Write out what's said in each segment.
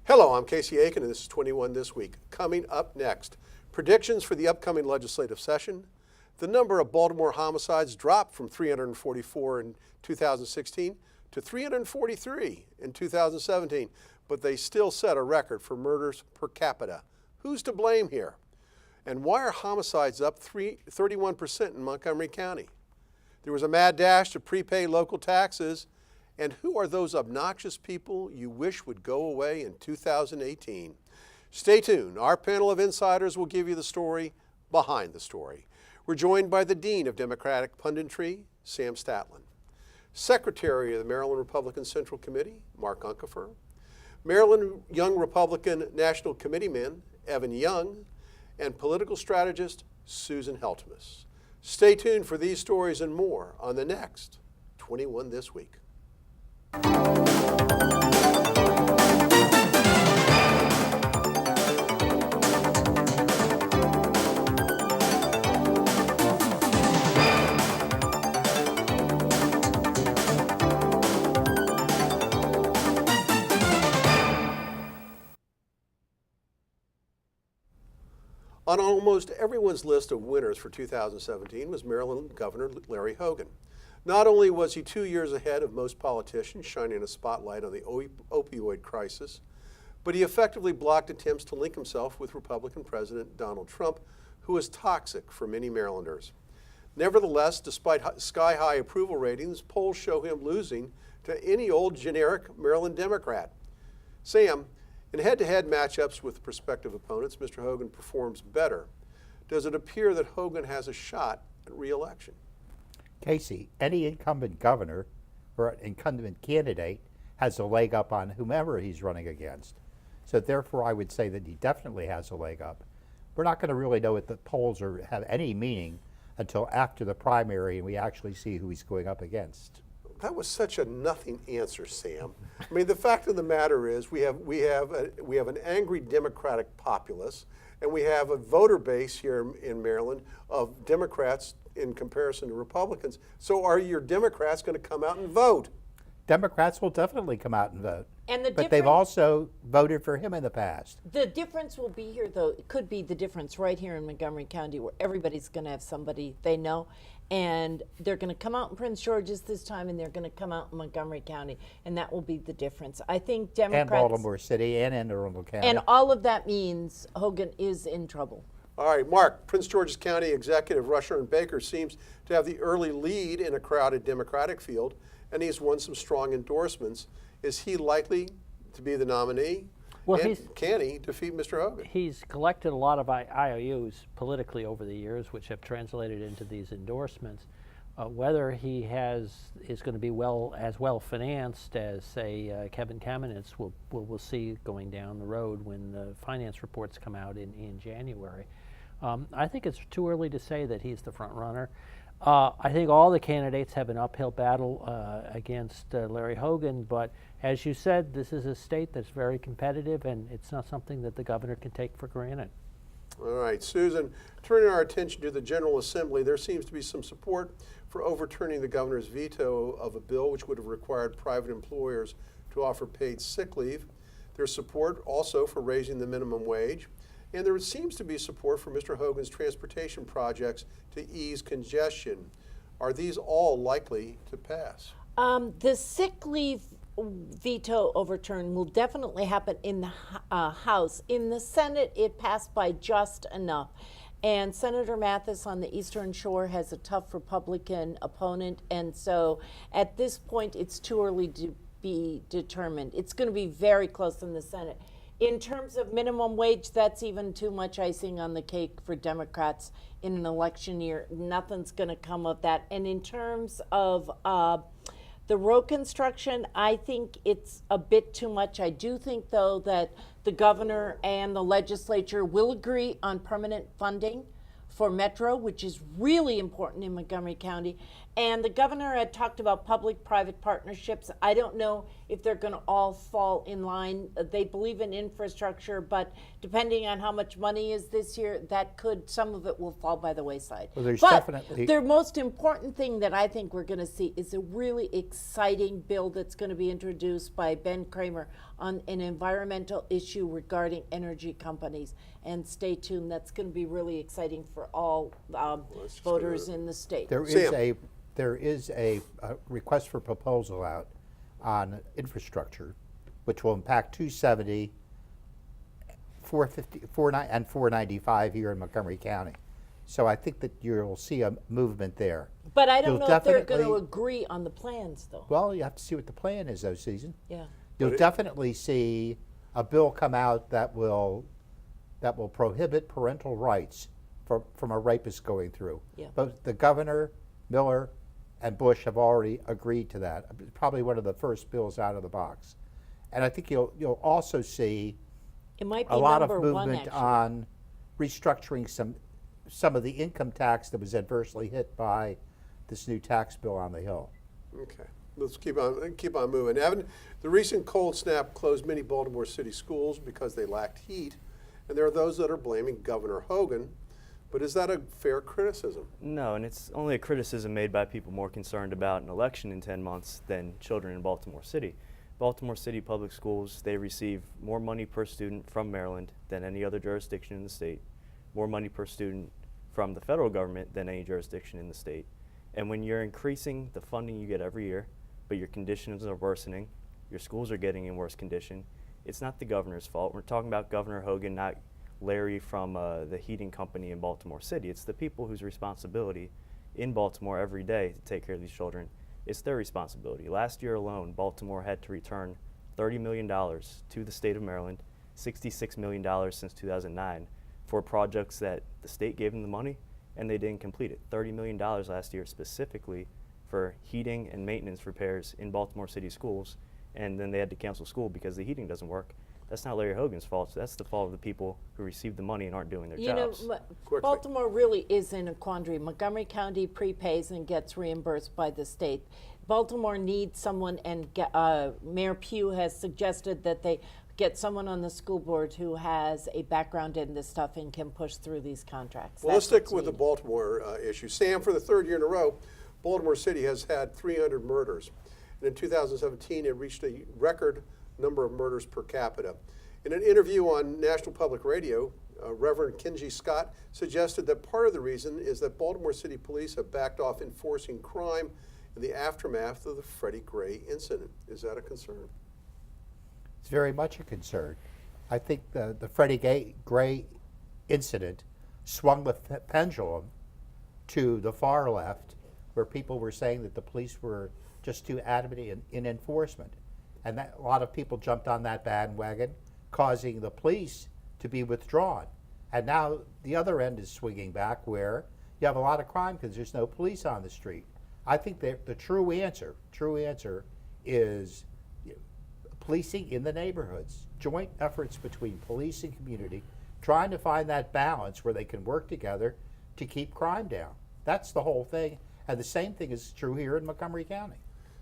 Hello, I'm Casey Aiken, and this is 21 This Week. Coming up next, predictions for the upcoming legislative session. The number of Baltimore homicides dropped from 344 in 2016 to 343 in 2017, but they still set a record for murders per capita. Who's to blame here? And why are homicides up 31% in Montgomery County? There was a mad dash to prepay local taxes. And who are those obnoxious people you wish would go away in 2018? Stay tuned. Our panel of insiders will give you the story behind the story. We're joined by the Dean of Democratic Punditry, Sam Statland, Secretary of the Maryland Republican Central Committee, Mark Uncapher, Maryland Young Republican National Committeeman, Evan Young, and political strategist, Susan Heltemes. Stay tuned for these stories and more on the next 21 This Week. On almost everyone's list of winners for 2017 was Maryland Governor Larry Hogan. Not only was he 2 years ahead of most politicians, shining a spotlight on the opioid crisis, but he effectively blocked attempts to link himself with Republican President Donald Trump, who was toxic for many Marylanders. Nevertheless, despite sky-high approval ratings, polls show him losing to any old generic Maryland Democrat. Sam, in head-to-head matchups with prospective opponents, Mr. Hogan performs better. Does it appear that Hogan has a shot at re-election? Casey, any incumbent governor or incumbent candidate has a leg up on whomever he's running against. So therefore, I would say that he definitely has a leg up. We're not going to really know what the polls have any meaning until after the primary and we actually see who he's going up against. That was such a nothing answer, Sam. I mean, the fact of the matter is we have an angry Democratic populace, and we have a voter base here in Maryland of Democrats in comparison to Republicans. So are your Democrats going to come out and vote? Democrats will definitely come out and vote. But they've also voted for him in the past. The difference will be here, though. It could be the difference right here in Montgomery County, where everybody's going to have somebody they know, and they're going to come out in Prince George's this time, and they're going to come out in Montgomery County, and that will be the difference. I think Democrats... And Baltimore City and Anne Arundel County. And all of that means Hogan is in trouble. All right, Mark, Prince George's County Executive Rusher and Baker seems to have the early lead in a crowded Democratic field, and he's won some strong endorsements. Is he likely to be the nominee? Well, and can he defeat Mr. Hogan? He's collected a lot of IOUs politically over the years, which have translated into these endorsements. Whether he is going to be as well financed as, say, Kevin Kamenetz, we'll see going down the road when the finance reports come out in January. I think it's too early to say that he's the front runner. I think all the candidates have an uphill battle against Larry Hogan, but as you said, this is a state that's very competitive, and it's not something that the governor can take for granted. All right, Susan, turning our attention to the General Assembly, there seems to be some support for overturning the governor's veto of a bill which would have required private employers to offer paid sick leave. There's support also for raising the minimum wage. And there seems to be support for Mr. Hogan's transportation projects to ease congestion. Are these all likely to pass? The sick leave veto overturn will definitely happen in the House. In the Senate, it passed by just enough. And Senator Mathis on the Eastern Shore has a tough Republican opponent. And so at this point, it's too early to be determined. It's going to be very close in the Senate. In terms of minimum wage, that's even too much icing on the cake for Democrats in an election year. Nothing's going to come of that. And in terms of the road construction, I think it's a bit too much. I do think, though, that the governor and the legislature will agree on permanent funding for Metro, which is really important in Montgomery County. And the governor had talked about public-private partnerships. I don't know if they're going to all fall in line. They believe in infrastructure, but depending on how much money is this year, some of it will fall by the wayside. Well, there's but definitely- the most important thing that I think we're going to see is a really exciting bill that's going to be introduced by Ben Kramer on an environmental issue regarding energy companies. And stay tuned, that's going to be really exciting for all just voters gonna- in the state. There is a request for proposal out on infrastructure, which will impact 270, 450, 49, and 495 here in Montgomery County. So I think that you'll see a movement there. But I don't You'll know if they're going to definitely- agree on the plans, though. Well, you have to see what the plan is, though, Susan. Yeah. You'll But it- definitely see a bill come out that will prohibit parental rights from a rapist going through. Yeah. Both the governor, Miller, and Bush have already agreed to that. Probably one of the first bills out of the box. And I think you'll also see It might be a lot of number one, movement actually. on restructuring some of the income tax that was adversely hit by this new tax bill on the Hill. Okay, let's keep on moving. Evan, the recent cold snap closed many Baltimore City schools because they lacked heat, and there are those that are blaming Governor Hogan. But is that a fair criticism? No, and it's only a criticism made by people more concerned about an election in 10 months than children in Baltimore City. Baltimore City Public Schools, they receive more money per student from Maryland than any other jurisdiction in the state, more money per student from the federal government than any jurisdiction in the state. And when you're increasing the funding you get every year, but your conditions are worsening, your schools are getting in worse condition, it's not the governor's fault. We're talking about Governor Hogan, not Larry from the heating company in Baltimore City. It's the people whose responsibility in Baltimore every day to take care of these children. It's their responsibility. Last year alone, Baltimore had to return $30 million to the state of Maryland, $66 million since 2009 for projects that the state gave them the money and they didn't complete it. $30 million last year specifically for heating and maintenance repairs in Baltimore City schools, and then they had to cancel school because the heating doesn't work. That's not Larry Hogan's fault. That's the fault of the people who receive the money and aren't doing their jobs. Quickly. Baltimore really is in a quandary. Montgomery County prepays and gets reimbursed by the state. Baltimore needs someone, and Mayor Pugh has suggested that they get someone on the school board who has a background in this stuff and can push through these contracts. Well, let's That's what's stick with the needed. Baltimore issue. Sam, for the third year in a row, Baltimore City has had 300 murders. And in 2017, it reached a record number of murders per capita. In an interview on National Public Radio, Reverend Kenji Scott suggested that part of the reason is that Baltimore City police have backed off enforcing crime in the aftermath of the Freddie Gray incident. Is that a concern? It's very much a concern. I think the Freddie Gray incident swung the pendulum to the far left, where people were saying that the police were just too adamant in enforcement. And that, a lot of people jumped on that bandwagon, causing the police to be withdrawn. And now the other end is swinging back, where you have a lot of crime because there's no police on the street. I think that the true answer is policing in the neighborhoods, joint efforts between police and community, trying to find that balance where they can work together to keep crime down. That's the whole thing. And the same thing is true here in Montgomery County.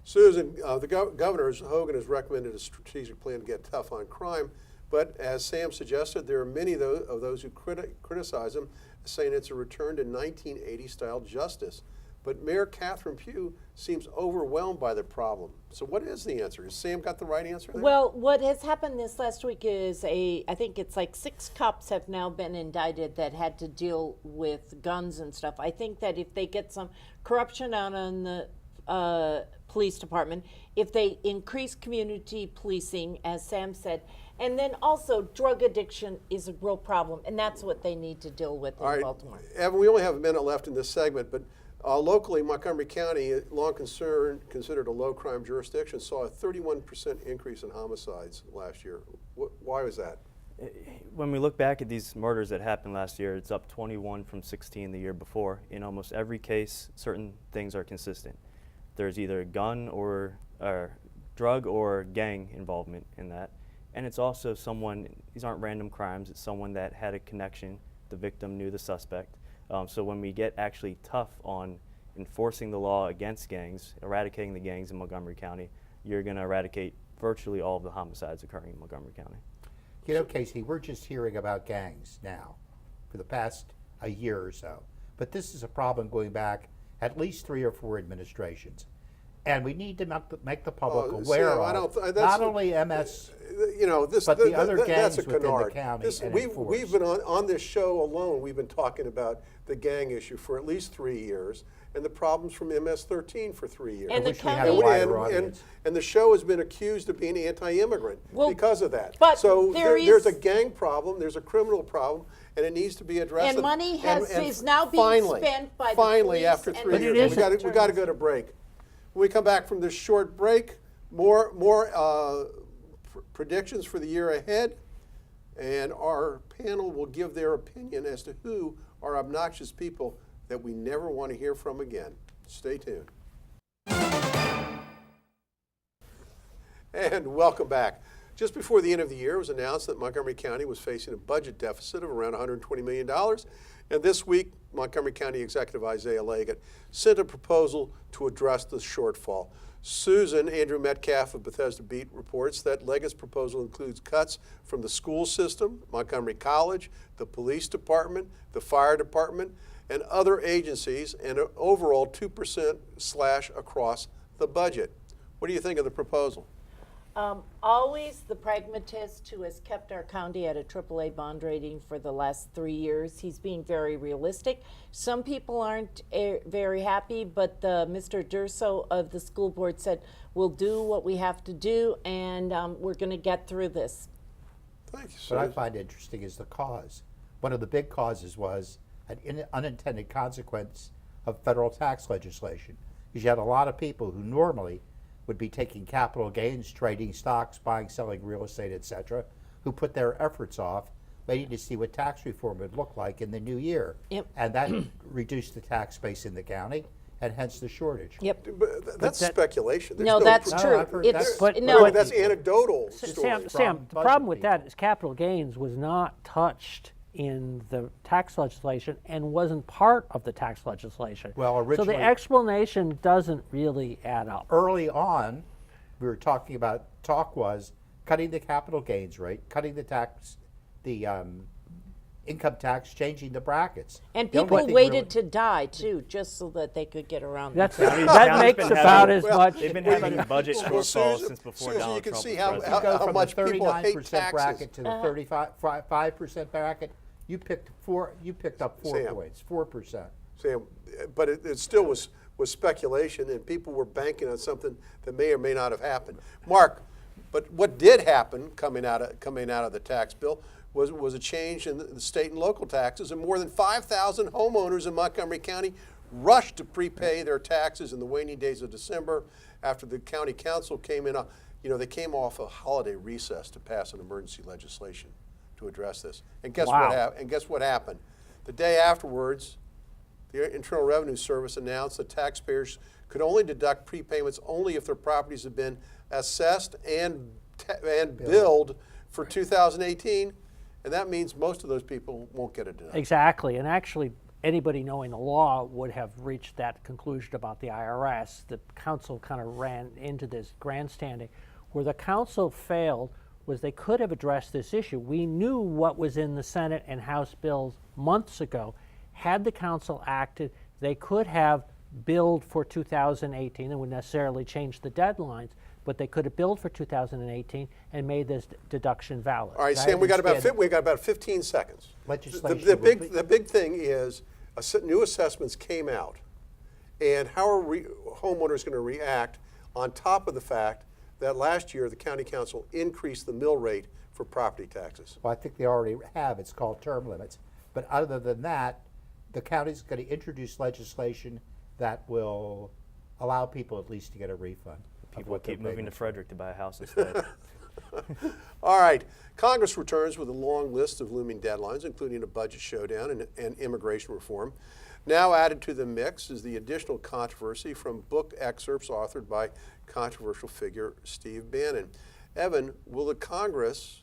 Susan, the governor, Hogan, has recommended a strategic plan to get tough on crime, but as Sam suggested, there are many of those who criticize him, saying it's a return to 1980-style justice. But Mayor Catherine Pugh seems overwhelmed by the problem. So what is the answer? Has Sam got the right answer there? Well, what has happened this last week is I think it's like 6 cops have now been indicted that had to deal with guns and stuff. I think that if they get some corruption out on the police department, if they increase community policing, as Sam said, and then also drug addiction is a real problem, and that's what they need to deal with in Baltimore. Evan, we only have a minute left in this segment, but locally, Montgomery County, long considered a low-crime jurisdiction, saw a 31% increase in homicides last year. Why was that? When we look back at these murders that happened last year, it's up 21 from 16 the year before. In almost every case, certain things are consistent. There's either a gun or drug or gang involvement in that. And it's also someone, these aren't random crimes, it's someone that had a connection. The victim knew the suspect. So when we get actually tough on enforcing the law against gangs, eradicating the gangs in Montgomery County, you're going to eradicate virtually all of the homicides occurring in Montgomery County. You know, Casey, we're just hearing about gangs now for the past a year or so. But this is a problem going back at least 3 or 4 administrations. And we need to make the public aware Sam, of not only MS, you know, this, but the other that's gangs a within the canard. county and We've enforced. been on this show alone, we've been talking about the gang issue for at least 3 years, and the problems from MS-13 for 3 years. And the wish we had a county- wider audience. And the show has been accused of being anti-immigrant Well, because of that. but So there there's a is- gang problem, there's a criminal problem, and it needs to be addressed. And money is now being finally, spent by the finally, police after and 3 the years, district we got to go to break. When we come back from this short break, more predictions for the year ahead, and our panel will give their opinion as to who are obnoxious people that we never want to hear from again. Stay tuned. And welcome back. Just before the end of the year, it was announced that Montgomery County was facing a budget deficit of around $120 million. And this week, Montgomery County Executive Isaiah Leggett sent a proposal to address the shortfall. Susan Andrew Metcalf of Bethesda Beat reports that Leggett's proposal includes cuts from the school system, Montgomery College, the police department, the fire department, and other agencies, and an overall 2% slash across the budget. What do you think of the proposal? Always the pragmatist who has kept our county at a AAA bond rating for the last 3 years. He's being very realistic. Some people aren't very happy, but Mr. Durso of the school board said, we'll do what we have to do, and we're going to get through this. Thank you, what I Susan. find interesting is the cause. One of the big causes was an unintended consequence of federal tax legislation. Because you had a lot of people who normally would be taking capital gains, trading stocks, buying, selling real estate, etc., who put their efforts off, waiting to see what tax reform would look like in the new year. Yep. And that reduced the tax base in the county, and hence the shortage. Yep. But that's speculation. There's No, that's No, true. I've heard It's that. But- no. That's anecdotal story. Sam, the budget problem with people. that is capital gains was not touched in the tax legislation and wasn't part of the tax legislation. Well, so originally- the explanation doesn't really add up. Early on, we were talking about, talk was cutting the capital gains rate, cutting the tax, the income tax, changing the brackets. And The only people thing waited really- to die, too, just so that they could get around That's, that. County's that makes been about having- as well, much. They've been Well, having budget well, shortfalls Susan- since before Susan, Donald you can Trump see was how- president. Go from much the people hate 39% taxes. bracket to the 35% bracket. You picked up 4 Sam. points, 4%. Sam, but it still was speculation, and people were banking on something that may or may not have happened. Mark, but what did happen coming out of the tax bill was a change in the state and local taxes, and more than 5,000 homeowners in Montgomery County rushed to prepay their taxes in the waning days of December after the county council came in. They came off a holiday recess to pass an emergency legislation to address this. And guess Wow. guess what happened? The day afterwards, the Internal Revenue Service announced that taxpayers could only deduct prepayments only if their properties had been assessed and billed for 2018, and that means most of those people won't get a deduction. Exactly, and actually, anybody knowing the law would have reached that conclusion about the IRS. The council kind of ran into this grandstanding. Where the council failed was they could have addressed this issue. We knew what was in the Senate and House bills months ago. Had the council acted, they could have billed for 2018 and would necessarily change the deadlines, but they could have billed for 2018 and made this deduction valid. All right, I Sam, we got understand. about 15 seconds. Legislation The will be- big thing is new assessments came out, and how are homeowners going to react on top of the fact that last year the county council increased the mill rate for property taxes? Well, I think they already have. It's called term limits. But other than that, the county's going to introduce legislation that will allow people at least to get a refund. of People what keep they're moving to paying. Frederick to buy a house instead. All right, Congress returns with a long list of looming deadlines, including a budget showdown and immigration reform. Now added to the mix is the additional controversy from book excerpts authored by controversial figure Steve Bannon. Evan, will the Congress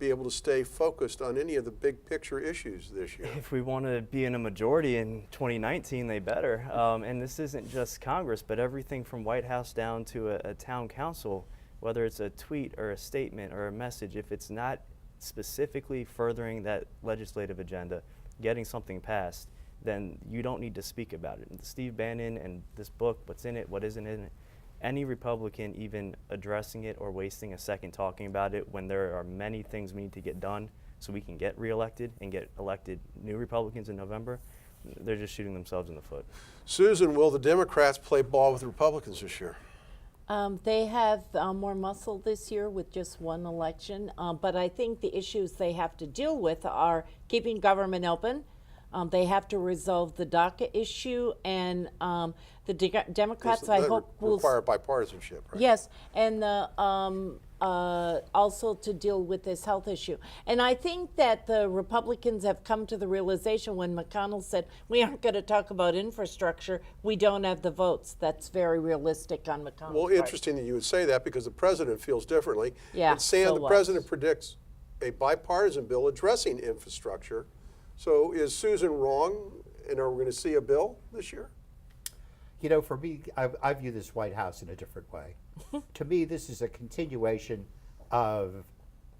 be able to stay focused on any of the big picture issues this year. If we want to be in a majority in 2019, they better. And this isn't just Congress, but everything from White House down to a town council, whether it's a tweet or a statement or a message, if it's not specifically furthering that legislative agenda, getting something passed, then you don't need to speak about it. And Steve Bannon and this book, what's in it, what isn't in it, any Republican even addressing it or wasting a second talking about it when there are many things we need to get done so we can get reelected and get elected new Republicans in November, they're just shooting themselves in the foot. Susan, will the Democrats play ball with the Republicans this year? They have more muscle this year with just one election, but I think the issues they have to deal with are keeping government open. They have to resolve the DACA issue, and the Democrats, I hope, will require bipartisanship, right? Yes, and also to deal with this health issue. And I think that the Republicans have come to the realization when McConnell said, we aren't going to talk about infrastructure, we don't have the votes. That's very realistic on McConnell's Well, part. interesting that you would say that because the president feels differently. Yeah, And Sam, so the what? president predicts a bipartisan bill addressing infrastructure. So is Susan wrong, and are we going to see a bill this year? You know, for me, I view this White House in a different way. To me, this is a continuation of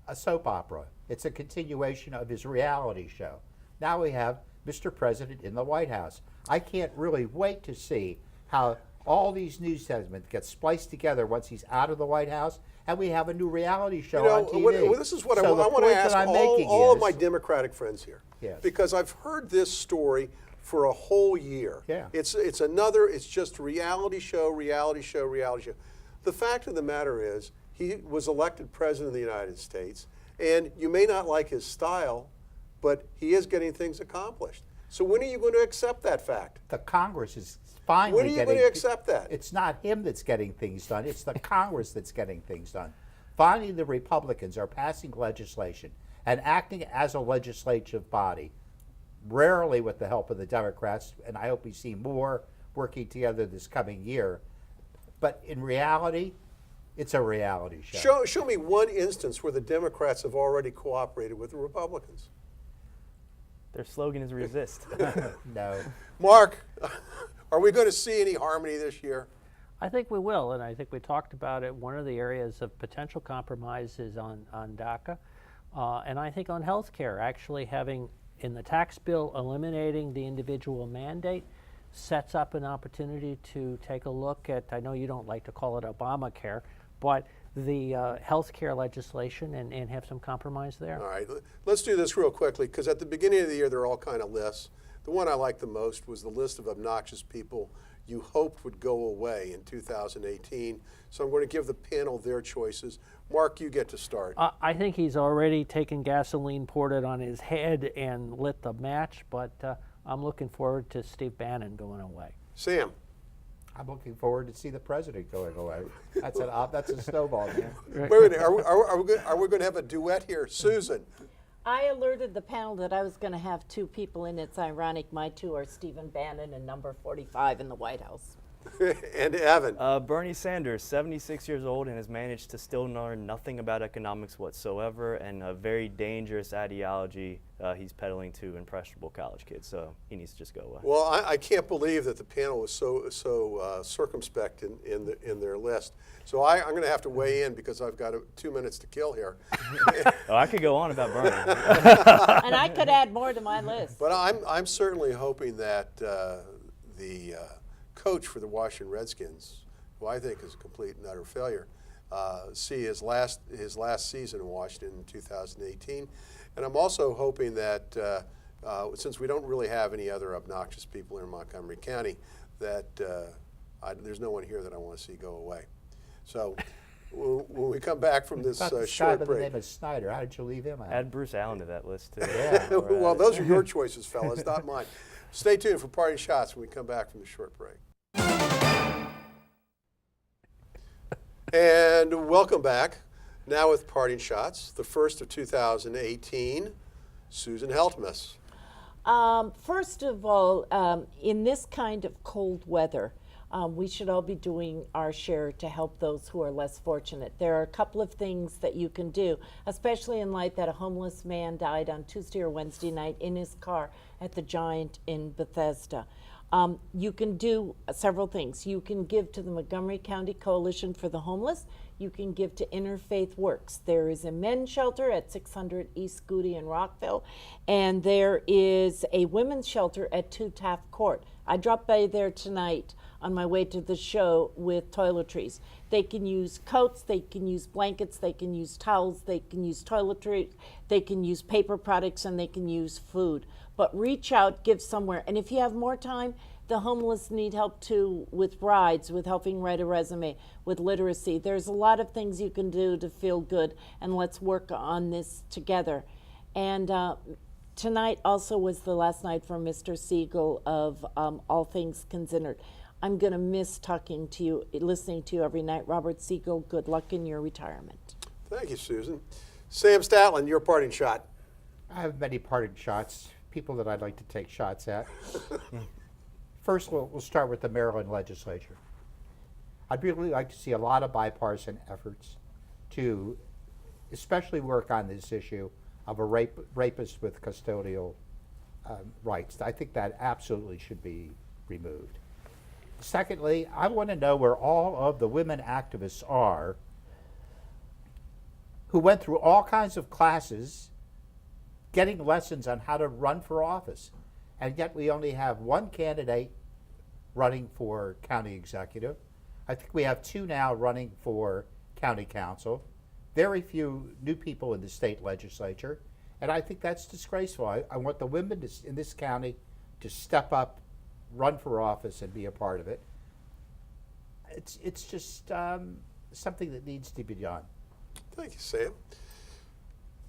a soap opera. It's a continuation of his reality show. Now we have Mr. President in the White House. I can't really wait to see how all these news segments get spliced together once he's out of the White House, and we have a new reality show on TV. This is what So I the want to point ask that I'm all making of is- my Democratic friends here. Yes. Because I've heard this story for a whole year. Yeah. It's just reality show, reality show, reality show. The fact of the matter is, he was elected president of the United States, and you may not like his style, but he is getting things accomplished. So when are you going to accept that fact? The Congress is finally When are you getting... going to accept that? It's not him that's getting things done. It's the Congress that's getting things done. Finally, the Republicans are passing legislation and acting as a legislative body, rarely with the help of the Democrats, and I hope we see more working together this coming year. But in reality, it's a reality show. Show me one instance where the Democrats have already cooperated with the Republicans. Their slogan is resist. No. Mark, are we going to see any harmony this year? I think we will, and I think we talked about it. One of the areas of potential compromise is on DACA, and I think on health care, actually having in the tax bill eliminating the individual mandate sets up an opportunity to take a look at, I know you don't like to call it Obamacare, but the health care legislation and have some compromise there. All right, let's do this real quickly because at the beginning of the year, there are all kind of lists. The one I liked the most was the list of obnoxious people you hoped would go away in 2018. So I'm going to give the panel their choices. Mark, you get to start. I think he's already taken gasoline, poured it on his head, and lit the match, but I'm looking forward to Steve Bannon going away. Sam. I'm looking forward to see the president going away. That's a snowball, man. Wait a minute, are we going to have a duet here? Susan. I alerted the panel that I was going to have two people in. It's ironic. My two are Stephen Bannon and number 45 in the White House. And Evan. Bernie Sanders, 76 years old, and has managed to still learn nothing about economics whatsoever, and a very dangerous ideology he's peddling to impressionable college kids. So he needs to just go away. Well, I can't believe that the panel was so circumspect in their list. So I'm going to have to weigh in because I've got 2 minutes to kill here. Oh, I could go on about Bernie. And I could add more to my list. But I'm certainly hoping that the coach for the Washington Redskins, who I think is a complete and utter failure, see his last season in Washington in 2018. And I'm also hoping that since we don't really have any other obnoxious people in Montgomery County, that there's no one here that I want to see go away. So when we come back from this About the guy short by the break. name of Snyder. How did you leave him out? Add Bruce Allen to that list, too. Yeah. Well, those are your choices, fellas, not mine. Stay tuned for Parting Shots when we come back from the short break. And welcome back. Now with Parting Shots, the first of 2018, Susan Heltemes. First of all, in this kind of cold weather, We should all be doing our share to help those who are less fortunate. There are a couple of things that you can do, especially in light that a homeless man died on Tuesday or Wednesday night in his car at the Giant in Bethesda. You can do several things. You can give to the Montgomery County Coalition for the Homeless. You can give to Interfaith Works. There is a men's shelter at 600 East Goody in Rockville, and there is a women's shelter at 2 Taft Court. I dropped by there tonight on my way to the show with toiletries. They can use coats, they can use blankets, they can use towels, they can use toiletries, they can use paper products, and they can use food. But reach out, give somewhere. And if you have more time, the homeless need help too with rides, with helping write a resume, with literacy. There's a lot of things you can do to feel good, and let's work on this together. And tonight also was the last night for Mr. Siegel of All Things Considered. I'm going to miss talking to you, listening to you every night. Robert Siegel, good luck in your retirement. Thank you, Susan. Sam Statland, your parting shot. I have many parting shots, people that I'd like to take shots at. First, we'll start with the Maryland legislature. I'd really like to see a lot of bipartisan efforts to especially work on this issue of a rapist with custodial rights. I think that absolutely should be removed. Secondly, I want to know where all of the women activists are who went through all kinds of classes getting lessons on how to run for office. And yet we only have one candidate running for county executive. I think we have 2 now running for county council. Very few new people in the state legislature. And I think that's disgraceful. I want the women in this county to step up, run for office, and be a part of it. It's just something that needs to be done. Thank you, Sam.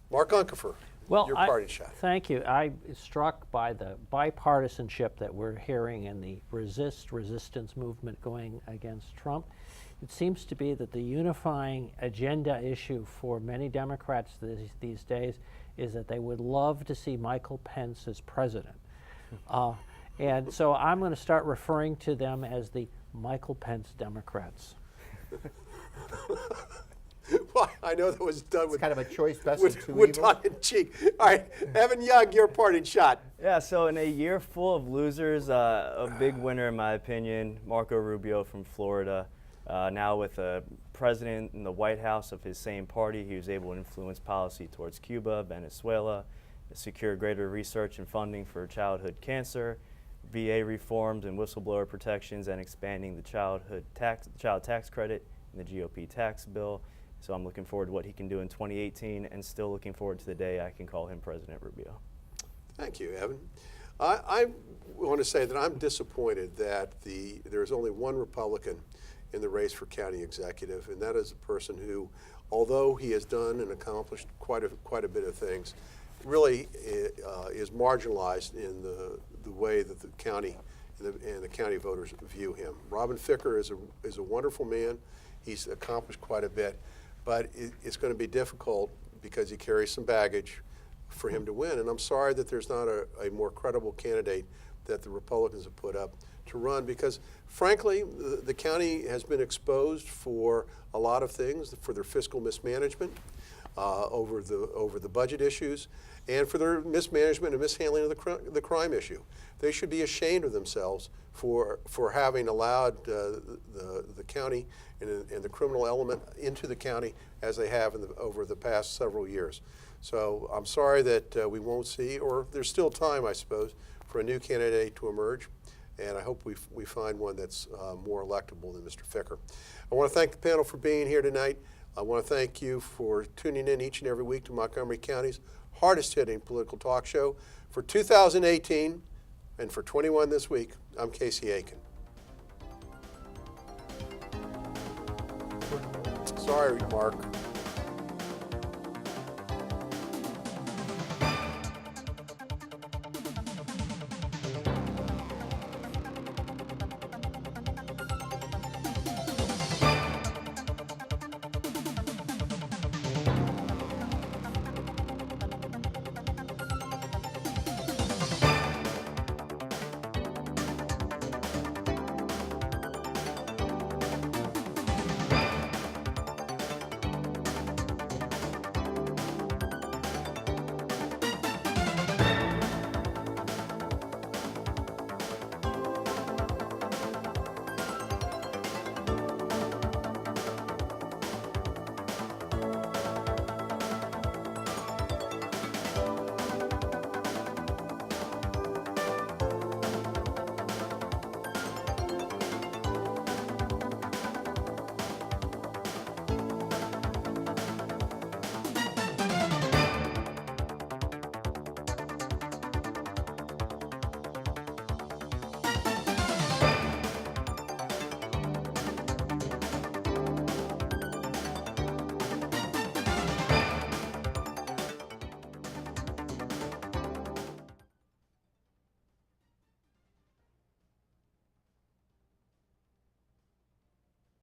Mark Uncapher, Well, your parting shot. Thank you. I'm struck by the bipartisanship that we're hearing in the resistance movement going against Trump. It seems to be that the unifying agenda issue for many Democrats these days is that they would love to see Michael Pence as president. And so I'm going to start referring to them as the Michael Pence Democrats. Well, I know that was done with Kind of a choice best of two with evils. tongue in cheek. All right, Evan Young, your parting shot. Yeah, so in a year full of losers, a big winner in my opinion, Marco Rubio from Florida. Now with a president in the White House of his same party, he was able to influence policy towards Cuba, Venezuela, secure greater research and funding for childhood cancer, VA reforms and whistleblower protections, and expanding the child tax credit in the GOP tax bill. So I'm looking forward to what he can do in 2018, and still looking forward to the day I can call him President Rubio. Thank you, Evan. I want to say that I'm disappointed that there's only one Republican in the race for county executive, and that is a person who, although he has done and accomplished quite a bit of things, really is marginalized in the way that the county and the county voters view him. Robin Ficker is a wonderful man. He's accomplished quite a bit, but it's going to be difficult because he carries some baggage for him to win. And I'm sorry that there's not a more credible candidate that the Republicans have put up to run, because frankly, the county has been exposed for a lot of things, for their fiscal mismanagement, over the budget issues, and for their mismanagement and mishandling of the crime issue. They should be ashamed of themselves for having allowed the county and the criminal element into the county as they have over the past several years. So I'm sorry that we won't see, or there's still time, I suppose, for a new candidate to emerge. And I hope we find one that's more electable than Mr. Ficker. I want to thank the panel for being here tonight. I want to thank you for tuning in each and every week to Montgomery County's hardest-hitting political talk show. For 2018 and for 21 this week, I'm Casey Aiken. Sorry, Mark.